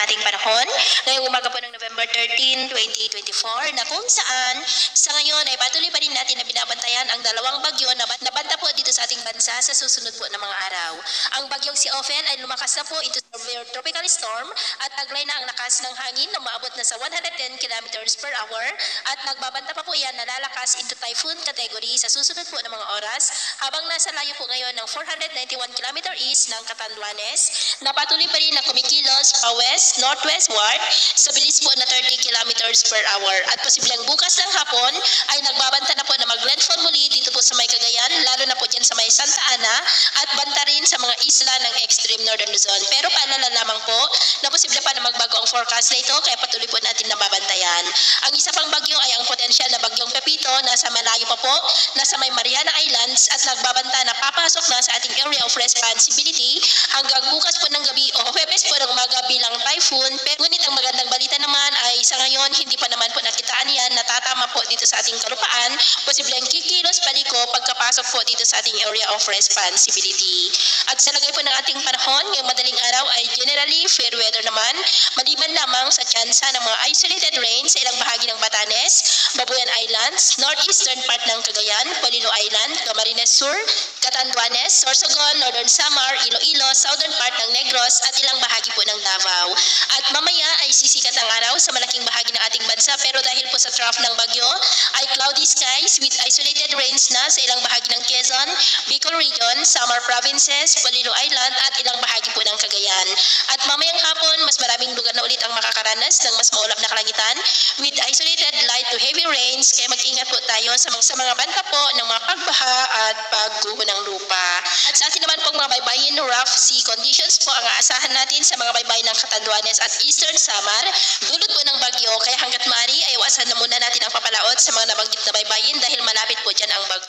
ating panahon ngayong umaga po ng November 13, 2024 na kung saan sa ngayon ay patuloy pa rin natin na binabantayan ang dalawang bagyo na nabanta po dito sa ating bansa sa susunod po na mga araw. Ang bagyong si Ophel ay lumakas na po into severe tropical storm at taglay na ang lakas ng hangin na maabot na sa 110 kilometers per hour at nagbabanta pa po yan na lalakas into typhoon category sa susunod po ng mga oras habang nasa layo po ngayon ng 491 km east ng Catanduanes na patuloy pa rin na kumikilos pa west, northwestward sa bilis po na 30 kilometers per hour at posibleng bukas ng hapon ay nagbabanta na po na mag-landfall muli dito po sa may Cagayan, lalo na po dyan sa may Santa Ana at banta rin sa mga isla ng extreme northern Luzon. Pero paalala lamang po na posible pa na magbago ang forecast na ito kaya patuloy po natin nababantayan. Ang isa pang bagyo ay ang potensyal na bagyong Pepito nasa malayo pa po, nasa may Mariana Islands at nagbabanta na papasok na sa ating area of responsibility hanggang bukas po ng gabi o Huwebes po ng umaga bilang typhoon. Pero ngunit ang magandang balita naman ay sa ngayon hindi pa naman po nakitaan yan, natatama po dito sa ating kalupaan, posibleng kikilos paliko pagkapasok po dito sa ating area of responsibility. At sa lagay po ng ating panahon, ngayong madaling araw ay generally fair weather naman, maliban lamang sa tsansa ng mga isolated rain sa ilang bahagi ng Batanes, Babuyan Islands, northeastern part ng Cagayan, Polillo Island, Camarines Sur, Catanduanes, Sorsogon, Northern Samar, Iloilo, southern part ng Negros at ilang bahagi po ng Davao. At mamaya ay sisikat ang araw sa malaking bahagi ng ating bansa pero dahil po sa trough ng bagyo ay cloudy skies with isolated rains na sa ilang bahagi ng Quezon, Bicol Region, Samar Provinces, Polillo Island at ilang bahagi po ng Cagayan. At mamayang hapon, mas maraming lugar na ulit ang makakaranas ng mas maulap na kalangitan with isolated light to heavy rains kaya mag-ingat po tayo sa mga banta po ng mga pagbaha at pagguho ng lupa. At sa atin naman pong mga baybayin, rough sea conditions po ang aasahan natin sa mga baybayin ng Catanduanes at Eastern Samar, dulot po ng bagyo kaya hanggat maaari ay iwasan na muna natin ang papalaot sa mga nabanggit na baybayin dahil malapit po dyan ang bagyo.